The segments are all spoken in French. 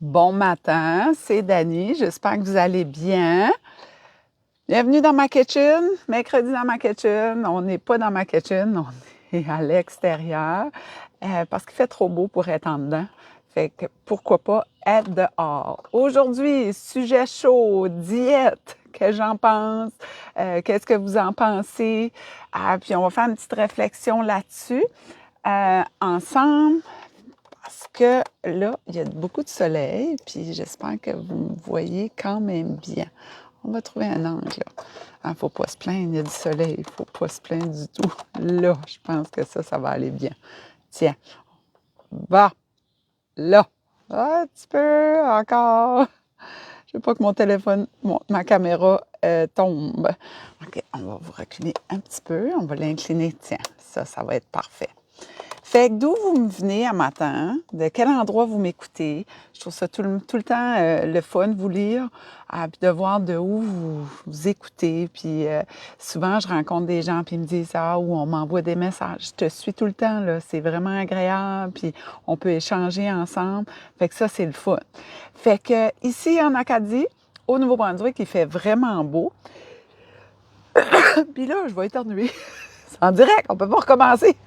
Bon matin, c'est Dani. J'espère que vous allez bien. Bienvenue dans ma kitchen. Mercredi dans ma kitchen. On n'est pas dans ma kitchen, on est à l'extérieur parce qu'il fait trop beau pour être en dedans. Fait que pourquoi pas être dehors. Aujourd'hui, sujet chaud, diète. Que j'en pense? Qu'est-ce que vous en pensez? Puis on va faire une petite réflexion là-dessus ensemble. Parce que là, il y a beaucoup de soleil, puis j'espère que vous me voyez quand même bien. On va trouver un angle, là. Il ne faut pas se plaindre, il y a du soleil, il ne faut pas se plaindre du tout. Là, je pense que ça va aller bien. Tiens, va, là. Un petit peu, encore. Je ne veux pas que mon téléphone, ma caméra tombe. OK, on va vous reculer un petit peu, on va l'incliner. Tiens, ça va être parfait. Fait que d'où vous me venez à matin, de quel endroit vous m'écoutez. Je trouve ça tout le temps le fun de vous lire, puis de voir de où vous écoutez. Puis souvent, je rencontre des gens, puis ils me disent ou on m'envoie des messages. Je te suis tout le temps, là. C'est vraiment agréable, puis on peut échanger ensemble. Fait que ça, c'est le fun. Fait que ici, en Acadie, au Nouveau-Brunswick, il fait vraiment beau. Puis là, je vais éternuer. C'est en direct, on peut pas recommencer.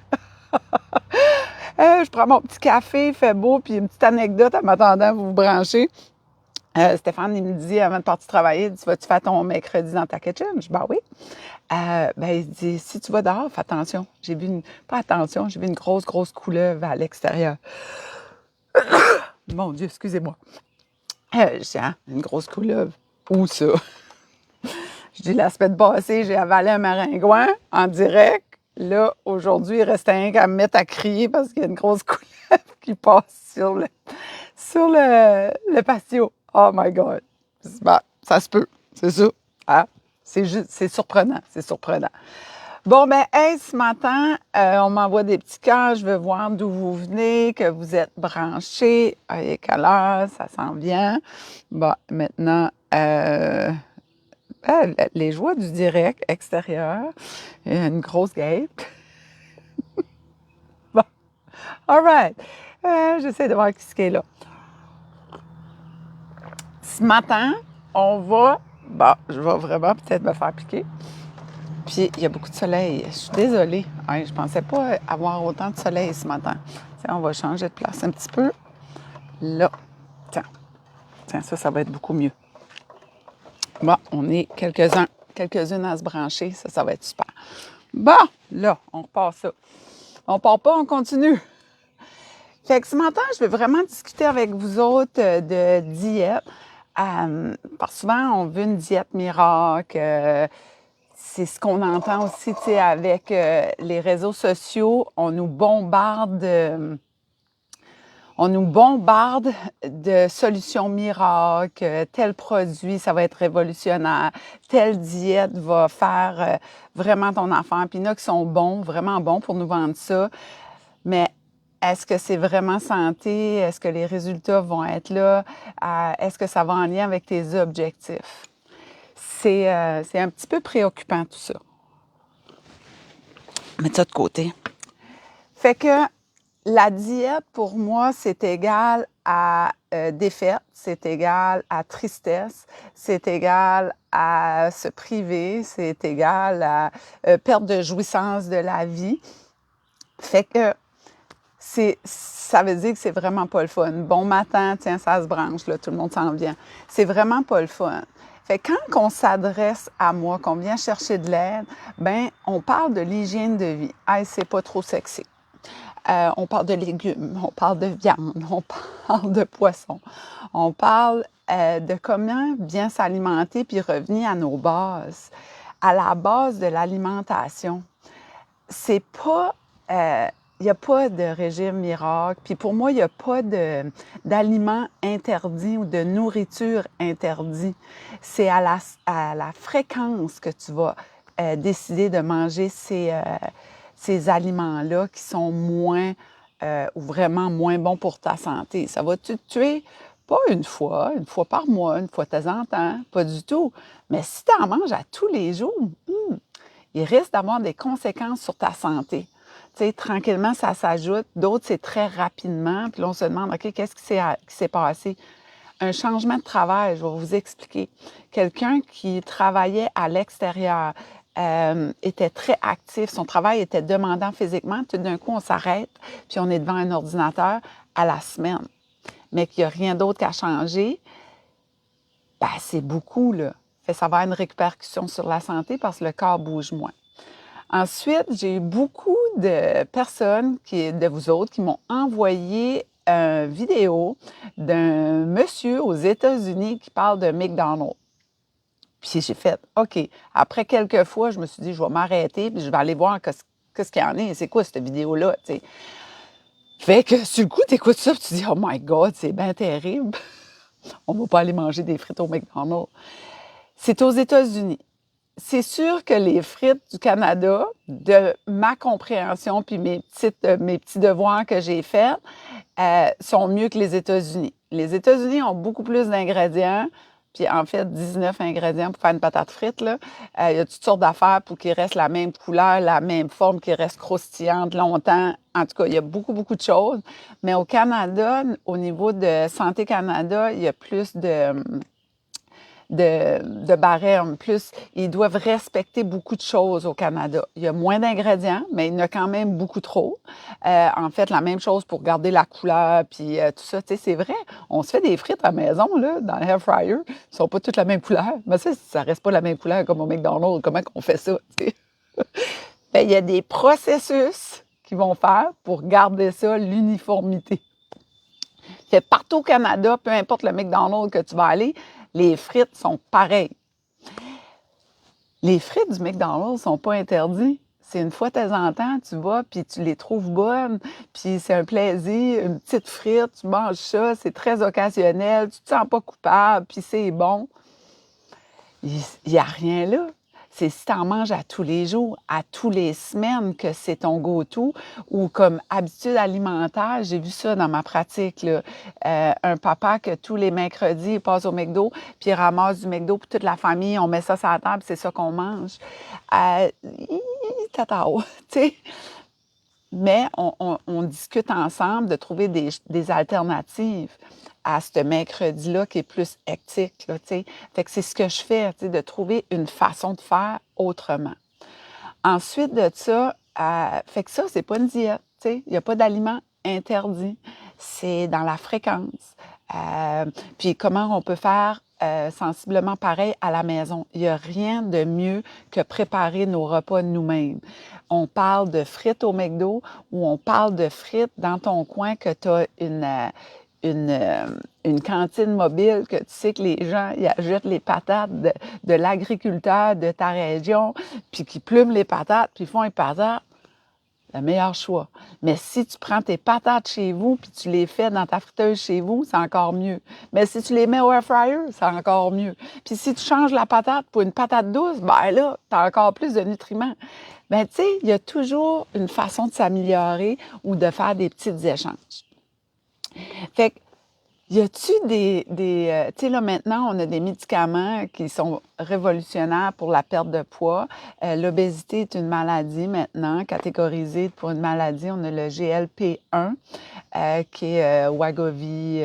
Je prends mon petit café, il fait beau, puis une petite anecdote en m'attendant à vous brancher. Stéphane, il me dit, avant de partir travailler, il dit, vas-tu faire ton mercredi dans ta kitchen? Je dis, ben oui. Il dit, si tu vas dehors, fais attention. J'ai vu j'ai vu une grosse couleuvre à l'extérieur. Mon Dieu, excusez-moi. Je dis, une grosse couleuvre. Où ça? Je dis, la semaine passée, j'ai avalé un maringouin en direct. Là, aujourd'hui, il restait rien qu'à me mettre à crier parce qu'il y a une grosse couleuvre qui passe sur le patio. Oh my God! Ben, ça se peut, c'est ça. Hein? C'est surprenant, c'est surprenant. Bon, ben, hey, ce matin, on m'envoie des petits cœurs. Je veux voir d'où vous venez, que vous êtes branchés. Il est quelle heure? Ça s'en vient. Bon, maintenant, les joies du direct extérieur. Il y a une grosse guêpe. Bon, all right. J'essaie de voir ce qui est là. Ce matin, on va... Bon, je vais vraiment peut-être me faire piquer. Puis, il y a beaucoup de soleil. Je suis désolée. Je pensais pas avoir autant de soleil ce matin. Tiens, on va changer de place un petit peu. Là. Tiens, ça va être beaucoup mieux. Bon, on est quelques-unes à se brancher. Ça va être super. Bon, là, on repart ça. On part pas, on continue. Fait que ce matin, je veux vraiment discuter avec vous autres de diète. Parce que souvent, on veut une diète miracle. C'est ce qu'on entend aussi, tu sais, avec les réseaux sociaux. On nous bombarde de solutions miracles. Tel produit, ça va être révolutionnaire. Telle diète va faire vraiment ton affaire. Puis il y en a qui sont bons, vraiment bons pour nous vendre ça. Mais est-ce que c'est vraiment santé? Est-ce que les résultats vont être là? Est-ce que ça va en lien avec tes objectifs? C'est un petit peu préoccupant tout ça. Mets ça de côté. Fait que la diète, pour moi, c'est égal à défaite, c'est égal à tristesse, c'est égal à se priver, c'est égal à perte de jouissance de la vie. Fait que ça veut dire que c'est vraiment pas le fun. Bon matin, tiens, ça se branche, là, tout le monde s'en vient. C'est vraiment pas le fun. Fait que quand on s'adresse à moi, qu'on vient chercher de l'aide, ben on parle de l'hygiène de vie. Hey, c'est pas trop sexy. On parle de légumes, on parle de viande, on parle de poisson. On parle de comment bien s'alimenter puis revenir à nos bases, à la base de l'alimentation. C'est pas... il n'y a pas de régime miracle. Puis pour moi, il n'y a pas d'aliments interdits ou de nourriture interdite. C'est à la fréquence que tu vas décider de manger ces aliments-là qui sont moins ou vraiment moins bons pour ta santé. Ça va te tuer pas une fois par mois, une fois de temps en temps, pas du tout. Mais si tu en manges à tous les jours, il risque d'avoir des conséquences sur ta santé. Tu sais, tranquillement, ça s'ajoute. D'autres, c'est très rapidement. Puis là, on se demande, OK, qu'est-ce qui s'est passé? un changement de travail, je vais vous expliquer. Quelqu'un qui travaillait à l'extérieur, était très actif, son travail était demandant physiquement, tout d'un coup, on s'arrête, puis on est devant un ordinateur à la semaine, mais qu'il n'y a rien d'autre qu'à changer, ben, c'est beaucoup, là. Fait, ça va avoir une répercussion sur la santé parce que le corps bouge moins. Ensuite, j'ai eu beaucoup de personnes, de vous autres, qui m'ont envoyé une vidéo d'un monsieur aux États-Unis qui parle de McDonald's. Puis j'ai fait, OK. Après quelques fois, je me suis dit, je vais m'arrêter, puis je vais aller voir qu'est-ce qu'il y en a. C'est quoi cette vidéo-là, tu sais. Fait que sur le coup, tu écoutes ça, puis tu dis, oh my God, c'est bien terrible. On ne va pas aller manger des frites au McDonald's. C'est aux États-Unis. C'est sûr que les frites du Canada, de ma compréhension puis mes petits devoirs que j'ai faits, sont mieux que les États-Unis. Les États-Unis ont beaucoup plus d'ingrédients, puis en fait 19 ingrédients pour faire une patate frite, là. Il y a toutes sortes d'affaires pour qu'ils restent la même couleur, la même forme, qu'ils restent croustillantes longtemps. En tout cas, il y a beaucoup, beaucoup de choses. Mais au Canada, au niveau de Santé Canada, il y a plus de barèmes. Plus, ils doivent respecter beaucoup de choses au Canada. Il y a moins d'ingrédients, mais il y en a quand même beaucoup trop. En fait, la même chose pour garder la couleur, puis tout ça. Tu sais, c'est vrai, on se fait des frites à la maison, là, dans l'air fryer. Ils sont pas toutes la même couleur. Mais ça reste pas la même couleur comme au McDonald's. Comment on fait ça, tu sais? Bien, il y a des processus qu'ils vont faire pour garder ça, l'uniformité. Fait partout au Canada, peu importe le McDonald's que tu vas aller, les frites sont pareilles. Les frites du McDonald's sont pas interdites. C'est une fois de temps en temps, tu vas, puis tu les trouves bonnes, puis c'est un plaisir, une petite frite, tu manges ça, c'est très occasionnel, tu te sens pas coupable, puis c'est bon. Il n'y a rien là. C'est si tu en manges à tous les jours, à tous les semaines, que c'est ton go-to, ou comme habitude alimentaire. J'ai vu ça dans ma pratique, là. Un papa que tous les mercredis, il passe au McDo, puis il ramasse du McDo pour toute la famille, on met ça sur la table, c'est ça qu'on mange. Tatao, tu sais. Mais on discute ensemble de trouver des alternatives à ce mercredi-là qui est plus hectique, là, tu sais. Fait que c'est ce que je fais, tu sais, de trouver une façon de faire autrement. Ensuite de ça, fait que ça, c'est pas une diète, tu sais. Il n'y a pas d'aliments interdits. C'est dans la fréquence. Puis comment on peut faire sensiblement pareil à la maison. Il n'y a rien de mieux que préparer nos repas nous-mêmes. On parle de frites au McDo ou on parle de frites dans ton coin que tu as une cantine mobile, que tu sais que les gens ils achètent les patates de l'agriculteur de ta région, puis qui plument les patates, puis font les patates. Le meilleur choix. Mais si tu prends tes patates chez vous puis tu les fais dans ta friteuse chez vous, c'est encore mieux. Mais si tu les mets au air fryer, c'est encore mieux. Puis si tu changes la patate pour une patate douce, ben là, tu as encore plus de nutriments. Ben tu sais, il y a toujours une façon de s'améliorer ou de faire des petits échanges. Fait que y a-tu tu sais, là, maintenant, on a des médicaments qui sont révolutionnaires pour la perte de poids. L'obésité est une maladie maintenant, catégorisée pour une maladie. On a le GLP-1, qui est Wegovy,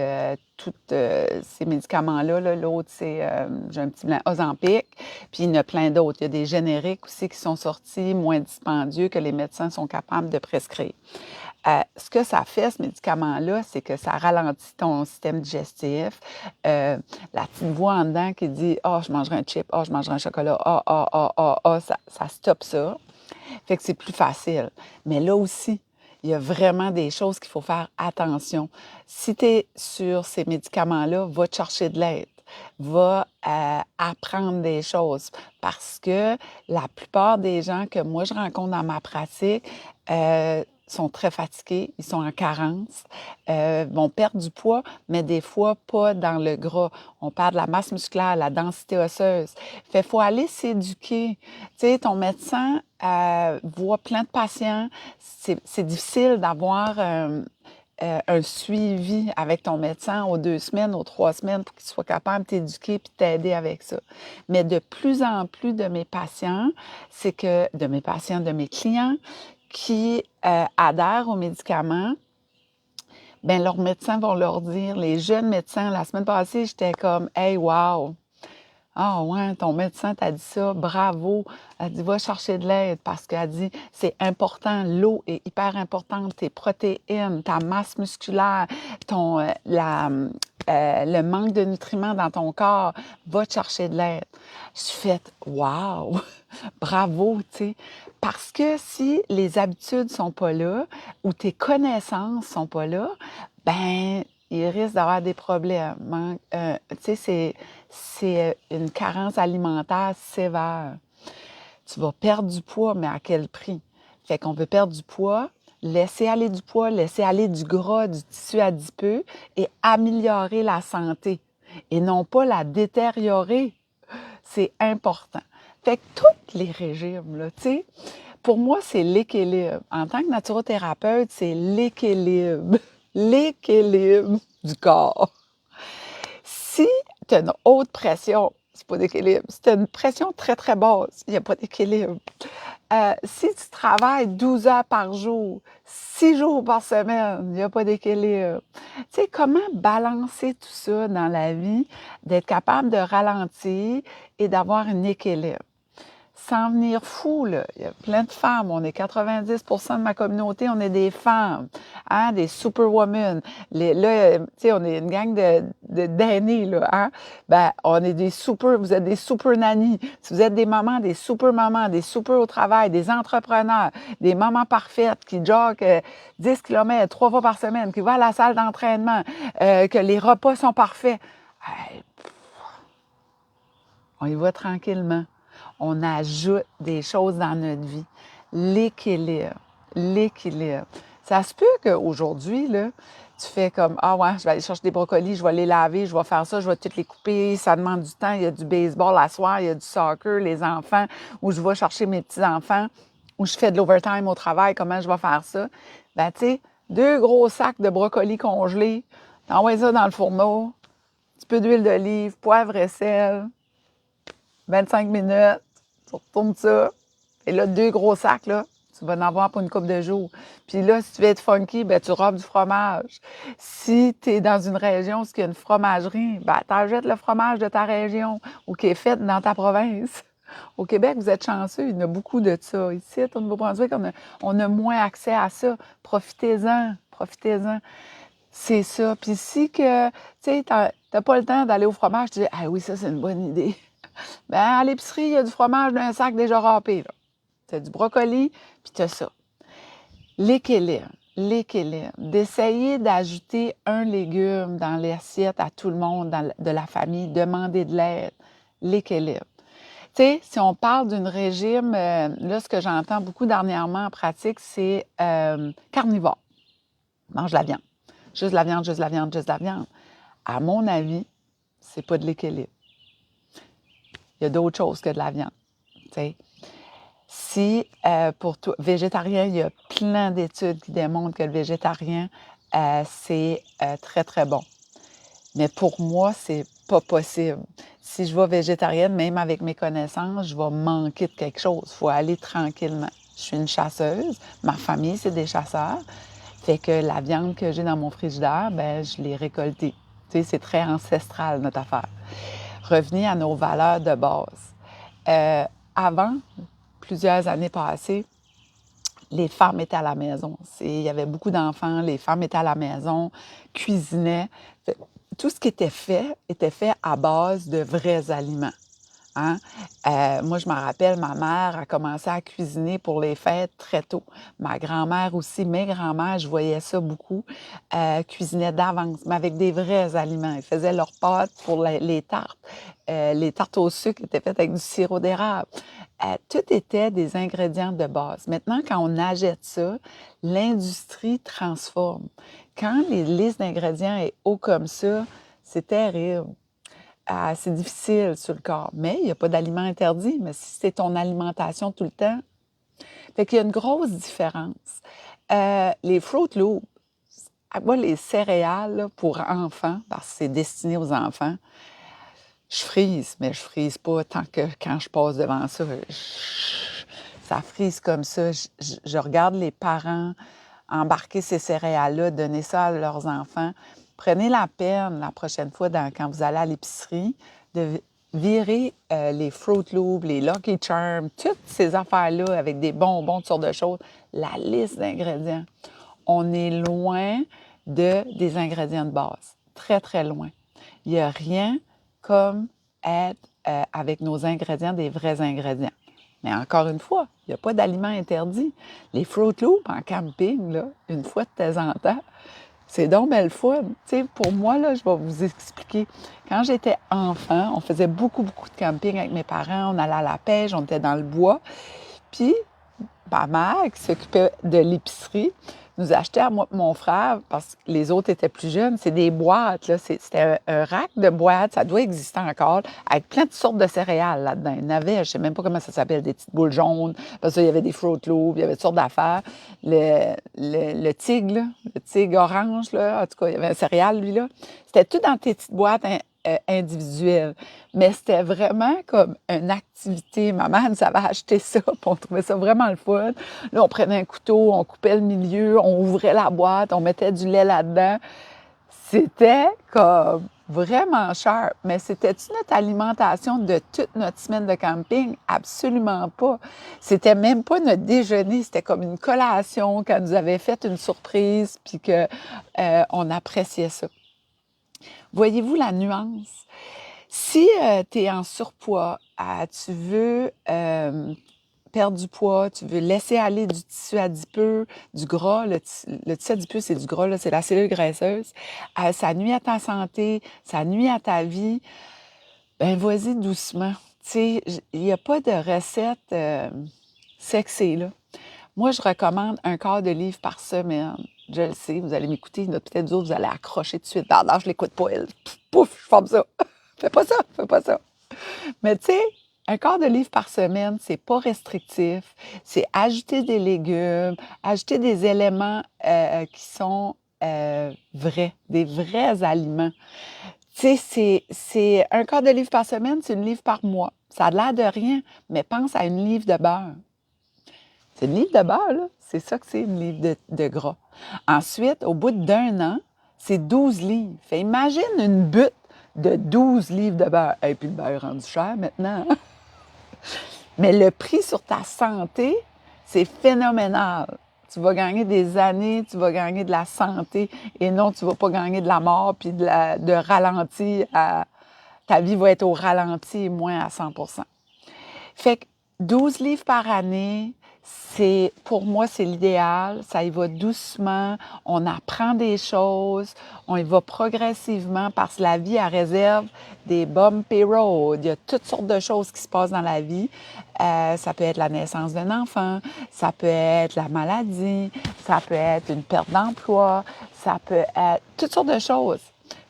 tous ces médicaments-là. Là. L'autre, c'est, j'ai un petit blanc, Ozempic. Puis il y en a plein d'autres. Il y a des génériques aussi qui sont sortis, moins dispendieux, que les médecins sont capables de prescrire. Ce que ça fait, ce médicament-là, c'est que ça ralentit ton système digestif. La petite voix en dedans qui dit « Ah, je mangerai un chip, ah, je mangerai un chocolat, ça stoppe ça. » Fait que c'est plus facile. Mais là aussi, il y a vraiment des choses qu'il faut faire attention. Si tu es sur ces médicaments-là, va te chercher de l'aide. Va apprendre des choses parce que la plupart des gens que moi je rencontre dans ma pratique sont très fatigués, ils sont en carence, vont perdre du poids, mais des fois pas dans le gras. On perd de la masse musculaire, la densité osseuse. Fait qu'il faut aller s'éduquer. Tu sais, ton médecin voit plein de patients. C'est difficile d'avoir un suivi avec ton médecin aux 2 semaines, aux 3 semaines pour qu'il soit capable de t'éduquer puis t'aider avec ça. Mais de plus en plus de mes patients, de mes clients qui adhèrent aux médicaments, ben leurs médecins vont leur dire, les jeunes médecins, la semaine passée, j'étais comme, hey, wow! Ah ouais, ton médecin t'a dit ça, bravo. Elle dit, va chercher de l'aide parce qu'elle dit, c'est important, l'eau est hyper importante, tes protéines, ta masse musculaire, le manque de nutriments dans ton corps, va te chercher de l'aide. Je suis faite, wow, bravo, tu sais. Parce que si les habitudes sont pas là ou tes connaissances sont pas là, ben il risque d'avoir des problèmes, hein. Tu sais, c'est une carence alimentaire sévère. Tu vas perdre du poids, mais à quel prix? Fait qu'on veut perdre du poids, laisser aller du poids, laisser aller du gras, du tissu adipeux et améliorer la santé et non pas la détériorer. C'est important. Fait que tous les régimes, là, tu sais, pour moi, c'est l'équilibre. En tant que naturothérapeute, c'est l'équilibre. L'équilibre du corps. Si tu as une haute pression, c'est pas d'équilibre. Si tu as une pression très, très basse, il n'y a pas d'équilibre. Si tu travailles 12 heures par jour, 6 jours par semaine, il n'y a pas d'équilibre. Tu sais, comment balancer tout ça dans la vie, d'être capable de ralentir et d'avoir un équilibre? Sans venir fou, là. Il y a plein de femmes. On est 90% de ma communauté, on est des femmes, hein, des superwomen. Là, tu sais, on est une gang d'aînés, là, hein. Ben, on est vous êtes des super nannies. Si vous êtes des mamans, des super au travail, des entrepreneurs, des mamans parfaites qui joguent 10 km 3 fois par semaine, qui vont à la salle d'entraînement, que les repas sont parfaits. Hey, on y va tranquillement. On ajoute des choses dans notre vie. L'équilibre. L'équilibre. Ça se peut qu'aujourd'hui, là, tu fais comme, ah ouais, je vais aller chercher des brocolis, je vais les laver, je vais faire ça, je vais toutes les couper, ça demande du temps, il y a du baseball à soir, il y a du soccer, les enfants, ou je vais chercher mes petits-enfants, ou je fais de l'overtime au travail, comment je vais faire ça? Ben, tu sais, 2 gros sacs de brocolis congelés, t'envoies ça dans le fourneau, un petit peu d'huile d'olive, poivre et sel, 25 minutes, tu retournes ça. Et là, 2 gros sacs, là, tu vas en avoir pour une couple de jours. Puis là, si tu veux être funky, ben tu robes du fromage. Si tu es dans une région où il y a une fromagerie, ben t'achètes le fromage de ta région ou qui est fait dans ta province. Au Québec, vous êtes chanceux, il y en a beaucoup de ça. Ici, au Nouveau-Brunswick, on a moins accès à ça. Profitez-en, profitez-en. C'est ça. Puis si que, tu sais, t'as pas le temps d'aller au fromage, tu dis, ah oui, ça, c'est une bonne idée. Ben, à l'épicerie, il y a du fromage d'un sac déjà râpé, là. Tu as du brocoli, puis tu as ça. L'équilibre, l'équilibre. D'essayer d'ajouter un légume dans l'assiette à tout le monde de la famille, demander de l'aide. L'équilibre. Tu sais, si on parle d'un régime, là, ce que j'entends beaucoup dernièrement en pratique, c'est carnivore. Mange de la viande. Juste de la viande, juste de la viande, juste de la viande. À mon avis, c'est pas de l'équilibre. Il y a d'autres choses que de la viande. Tu sais. Si pour toi, végétarien, il y a plein d'études qui démontrent que le végétarien, c'est très, très bon. Mais pour moi, c'est pas possible. Si je vais végétarienne, même avec mes connaissances, je vais manquer de quelque chose. Il faut aller tranquillement. Je suis une chasseuse. Ma famille, c'est des chasseurs. Fait que la viande que j'ai dans mon frigidaire, ben, je l'ai récoltée. Tu sais, c'est très ancestral, notre affaire. Revenir à nos valeurs de base. Avant, plusieurs années passées, les femmes étaient à la maison. Il y avait beaucoup d'enfants, les femmes étaient à la maison, cuisinaient. Tout ce qui était fait à base de vrais aliments. Hein? Moi, je me rappelle, ma mère a commencé à cuisiner pour les fêtes très tôt. Ma grand-mère aussi, mes grands-mères, je voyais ça beaucoup, cuisinaient d'avance, mais avec des vrais aliments. Ils faisaient leurs pâtes pour les tartes. Les tartes au sucre étaient faites avec du sirop d'érable. Tout était des ingrédients de base. Maintenant, quand on achète ça, l'industrie transforme. Quand les listes d'ingrédients est haut comme ça, c'est terrible. C'est difficile sur le corps, mais il n'y a pas d'aliments interdits. Mais si c'est ton alimentation tout le temps, fait qu'il y a une grosse différence. Les Fruit Loops, moi, les céréales là, pour enfants, parce que c'est destiné aux enfants, je frise, mais je frise pas tant que quand je passe devant ça, ça frise comme ça. Je regarde les parents embarquer ces céréales-là, donner ça à leurs enfants. Prenez la peine la prochaine fois quand vous allez à l'épicerie de virer les Fruit Loops, les Lucky Charms, toutes ces affaires-là avec des bonbons, toutes sortes de choses, la liste d'ingrédients. On est loin des ingrédients de base, très, très loin. Il n'y a rien comme être avec nos ingrédients, des vrais ingrédients. Mais encore une fois, il n'y a pas d'aliments interdits. Les Fruit Loops en camping, là, une fois de temps en temps, c'est donc belle fun. Tu sais, pour moi, là, je vais vous expliquer. Quand j'étais enfant, on faisait beaucoup, beaucoup de camping avec mes parents. On allait à la pêche, on était dans le bois. Puis, ma mère, qui s'occupait de l'épicerie, nous achetait à moi et mon frère, parce que les autres étaient plus jeunes, c'est des boîtes, là. C'était un rack de boîtes, ça doit exister encore, avec plein de sortes de céréales là-dedans. Il y en avait, je ne sais même pas comment ça s'appelle, des petites boules jaunes, parce qu'il y avait des Fruit Loops, il y avait toutes sortes d'affaires. Le tigre, là, le tigre orange, là, en tout cas, il y avait un céréale, lui, là. C'était tout dans tes petites boîtes individuelles. Mais c'était vraiment comme une activité. Ma mère nous avait acheté ça, puis on trouvait ça vraiment le fun. Là, on prenait un couteau, on coupait le milieu, on ouvrait la boîte, on mettait du lait là-dedans. C'était comme vraiment cher. Mais c'était-tu notre alimentation de toute notre semaine de camping? Absolument pas. C'était même pas notre déjeuner, c'était comme une collation quand nous avait fait une surprise, puis on appréciait ça. Voyez-vous la nuance? Si tu es en surpoids, tu veux perdre du poids, tu veux laisser aller du tissu adipeux, du gras, le tissu adipeux, c'est du gras, là, c'est la cellule graisseuse, ça nuit à ta santé, ça nuit à ta vie, ben vas-y doucement. Tu sais, il n'y a pas de recette sexy, là. Moi, je recommande un quart de livre par semaine. Je le sais, vous allez m'écouter, peut-être d'autres, vous allez accrocher tout de suite. Non, je l'écoute pas, elle. Pouf, je forme ça. Fais pas ça, fais pas ça. Mais tu sais, un quart de livre par semaine, c'est pas restrictif. C'est ajouter des légumes, ajouter des éléments qui sont vrais, des vrais aliments. Tu sais, c'est un quart de livre par semaine, c'est une livre par mois. Ça a l'air de rien, mais pense à une livre de beurre. C'est une livre de beurre, là. C'est ça que c'est, une livre de gras. Ensuite, au bout d'un an, c'est 12 livres. Fait imagine une butte de 12 livres de beurre. Et puis le beurre est rendu cher maintenant. Hein? Mais le prix sur ta santé, c'est phénoménal. Tu vas gagner des années, tu vas gagner de la santé et non, tu ne vas pas gagner de la mort puis de ralenti. Ta vie va être au ralenti et moins à 100%. Fait que 12 livres par année, pour moi, c'est l'idéal. Ça y va doucement, on apprend des choses, on y va progressivement parce que la vie, elle réserve des bumpy roads. Il y a toutes sortes de choses qui se passent dans la vie. Ça peut être la naissance d'un enfant, ça peut être la maladie, ça peut être une perte d'emploi, ça peut être toutes sortes de choses.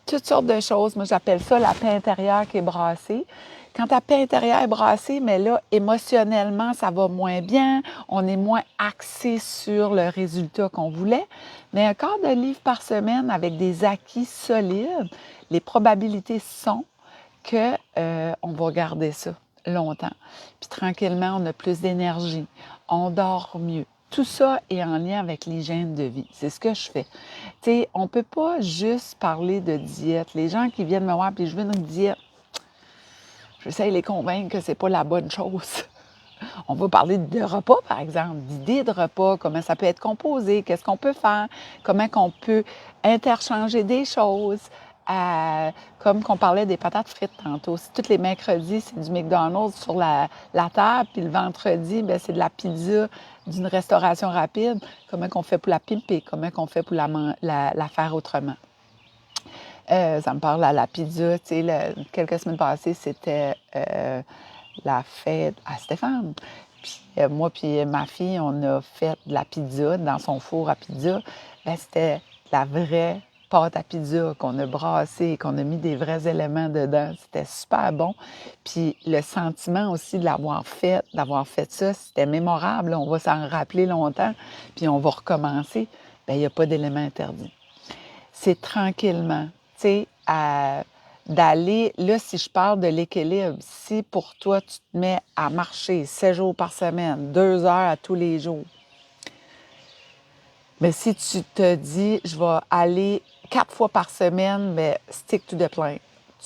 Toutes sortes de choses. Moi, j'appelle ça la paix intérieure qui est brassée. Quand ta paix intérieure est brassée, mais là, émotionnellement, ça va moins bien, on est moins axé sur le résultat qu'on voulait. Mais un quart de livre par semaine avec des acquis solides, les probabilités sont qu'on va garder ça longtemps. Puis tranquillement, on a plus d'énergie, on dort mieux. Tout ça est en lien avec l'hygiène de vie. C'est ce que je fais. Tu sais, on ne peut pas juste parler de diète. Les gens qui viennent me voir, puis je veux une diète, j'essaie de les convaincre que c'est pas la bonne chose. On va parler de repas, par exemple, d'idées de repas, comment ça peut être composé, qu'est-ce qu'on peut faire, comment on peut interchanger des choses. Comme qu'on parlait des patates frites tantôt. Si tous les mercredis, c'est du McDonald's sur la table, puis le vendredi, bien, c'est de la pizza d'une restauration rapide, comment qu'on fait pour la pimper, comment qu'on fait pour la faire autrement. Ça me parle à la pizza, tu sais, quelques semaines passées, c'était la fête à Stéphane. Puis moi puis ma fille, on a fait de la pizza dans son four à pizza. Bien, c'était la vraie pâte à pizza qu'on a brassée, qu'on a mis des vrais éléments dedans. C'était super bon. Puis le sentiment aussi de l'avoir fait ça, c'était mémorable. On va s'en rappeler longtemps, puis on va recommencer. Bien, il n'y a pas d'éléments interdits. C'est tranquillement, tu sais, d'aller, là, si je parle de l'équilibre, si pour toi, tu te mets à marcher 7 jours par semaine, 2 heures à tous les jours, Mais si tu te dis, je vais aller 4 fois par semaine, bien, stick to the plan.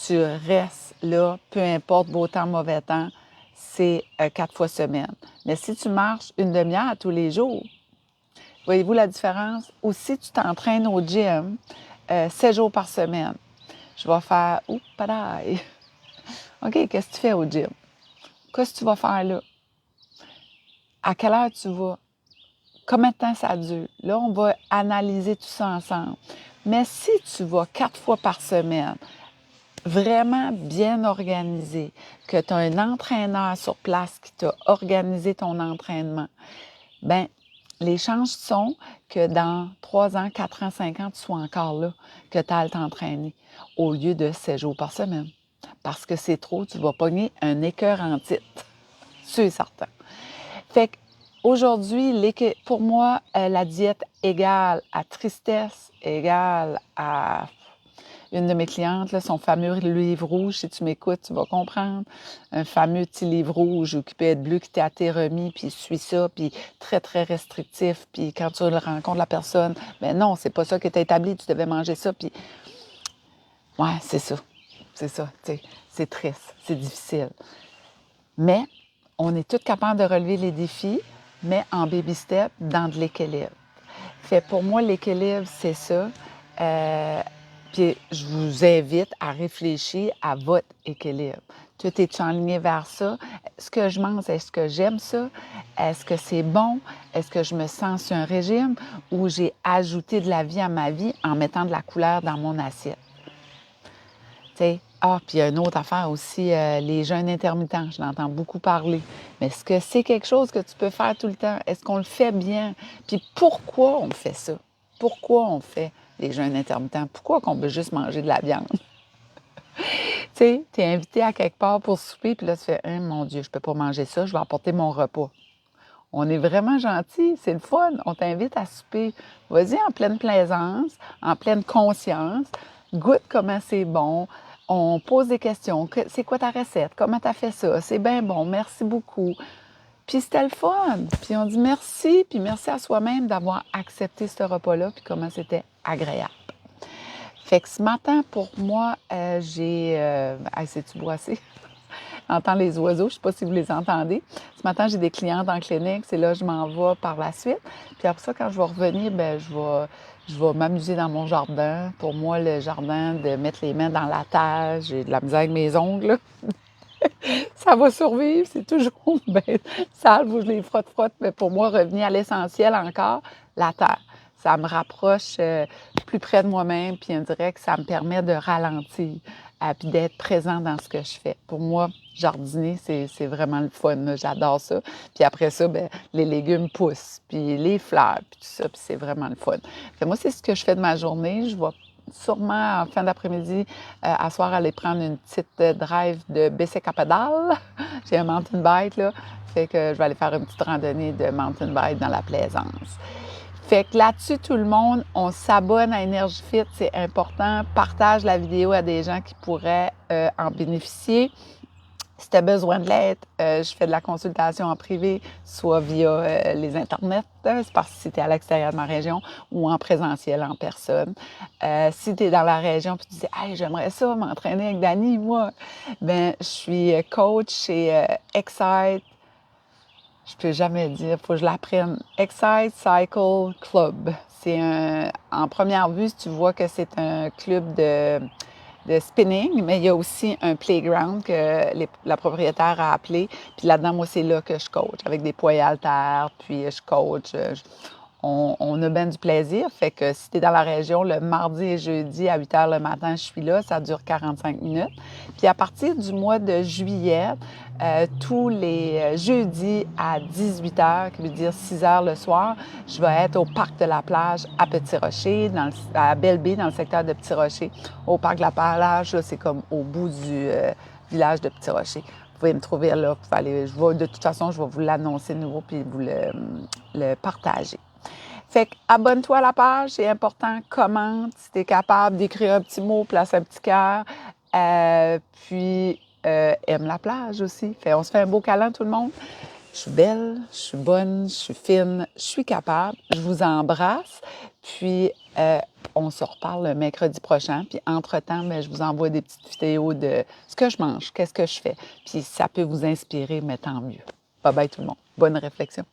Tu restes là, peu importe, beau temps, mauvais temps, c'est 4 fois semaine. Mais si tu marches une demi-heure tous les jours, voyez-vous la différence? Ou si tu t'entraînes au gym 7 jours par semaine, je vais faire, oups, padaille. OK, qu'est-ce que tu fais au gym? Qu'est-ce que tu vas faire là? À quelle heure tu vas? Combien de temps ça dure? Là, on va analyser tout ça ensemble. Mais si tu vas 4 fois par semaine, vraiment bien organisé, que tu as un entraîneur sur place qui t'a organisé ton entraînement, bien, les chances sont que dans 3 ans, 4 ans, 5 ans, tu sois encore là, que tu ailles t'entraîner au lieu de 7 jours par semaine. Parce que c'est trop, tu vas pogner un écœur en titre. C'est certain. Fait qu'aujourd'hui, pour moi, la diète égale à tristesse, égale à une de mes clientes, là, son fameux livre rouge, si tu m'écoutes, tu vas comprendre. Un fameux petit livre rouge qui peut être bleu, qui t'a été remis, puis suis ça, puis très, très restrictif. Puis quand tu rencontres la personne, ben non, c'est pas ça qui est établi, tu devais manger ça, puis ouais, c'est ça. C'est ça, tu sais. C'est triste, c'est difficile. Mais on est tous capables de relever les défis, mais en baby step, dans de l'équilibre. Fait pour moi, l'équilibre, c'est ça. Puis je vous invite à réfléchir à votre équilibre. Tout est enligné vers ça. Ce que je mange, est-ce que j'aime ça? Est-ce que c'est bon? Est-ce que je me sens sur un régime ou j'ai ajouté de la vie à ma vie en mettant de la couleur dans mon assiette? T'sais, puis il y a une autre affaire aussi, les jeûnes intermittents, je l'entends beaucoup parler. Mais est-ce que c'est quelque chose que tu peux faire tout le temps? Est-ce qu'on le fait bien? Puis pourquoi on fait ça? Pourquoi on fait les jeûnes intermittents? Pourquoi qu'on veut juste manger de la viande? Tu sais, tu es invité à quelque part pour souper, puis là, tu fais, mon Dieu, je peux pas manger ça, je vais apporter mon repas. On est vraiment gentil, c'est le fun. On t'invite à souper. Vas-y en pleine plaisance, en pleine conscience. Goûte comment c'est bon. On pose des questions. C'est quoi ta recette? Comment tu as fait ça? C'est bien bon, merci beaucoup. Puis c'était le fun. Puis on dit merci, puis merci à soi-même d'avoir accepté ce repas-là, puis comment c'était agréable. Fait que ce matin, pour moi, c'est-tu boissé? J'entends les oiseaux, je ne sais pas si vous les entendez. Ce matin, j'ai des clientes en clinique, c'est là que je m'en vais par la suite. Puis après ça, quand je vais revenir, bien, je vais m'amuser dans mon jardin. Pour moi, le jardin, de mettre les mains dans la terre, j'ai de la misère avec mes ongles. Ça va survivre, c'est toujours bien sale, faut que je les frotte. Mais pour moi, revenir à l'essentiel encore, la terre. Ça me rapproche plus près de moi-même, puis on dirait que ça me permet de ralentir, puis d'être présent dans ce que je fais. Pour moi, jardiner, c'est vraiment le fun, là. J'adore ça. Puis après ça, bien, les légumes poussent, puis les fleurs, puis tout ça, puis c'est vraiment le fun. Fait moi, c'est ce que je fais de ma journée. Je vais sûrement en fin d'après-midi, à soir, aller prendre une petite drive de bicycle à pédale. J'ai un mountain bike, là. Fait que je vais aller faire une petite randonnée de mountain bike dans la plaisance. Fait que là-dessus, tout le monde, on s'abonne à Énergie Fit, c'est important. Partage la vidéo à des gens qui pourraient en bénéficier. Si tu as besoin de l'aide, je fais de la consultation en privé, soit via les internets, c'est parce que si tu es à l'extérieur de ma région, ou en présentiel, en personne. Si tu es dans la région et tu dis « Hey, j'aimerais ça m'entraîner avec Dani, moi », bien, je suis coach chez Excite. Je peux jamais dire, il faut que je l'apprenne. Excite Cycle Club. En première vue, tu vois que c'est un club de spinning, mais il y a aussi un playground que la propriétaire a appelé. Puis là-dedans, moi, c'est là que je coach, avec des poids haltères, puis je coach. On a bien du plaisir. Fait que si tu es dans la région, le mardi et jeudi à 8 h le matin, je suis là. Ça dure 45 minutes. Puis à partir du mois de juillet, tous les jeudis à 18 h, qui veut dire 6 h le soir, je vais être au parc de la plage à Petit-Rocher, à Belle-Baie, dans le secteur de Petit-Rocher. Au parc de la plage, là, c'est comme au bout du village de Petit-Rocher. Vous pouvez me trouver là. De toute façon, je vais vous l'annoncer de nouveau puis vous le partager. Fait que abonne-toi à la page, c'est important. Commente si tu es capable d'écrire un petit mot, place un petit cœur. Puis aime la plage aussi. On se fait un beau câlin, tout le monde. Je suis belle, je suis bonne, je suis fine, je suis capable. Je vous embrasse. Puis, on se reparle le mercredi prochain. Puis, entre-temps, ben, je vous envoie des petites vidéos de ce que je mange, qu'est-ce que je fais. Puis, ça peut vous inspirer, mais tant mieux. Bye bye tout le monde. Bonne réflexion.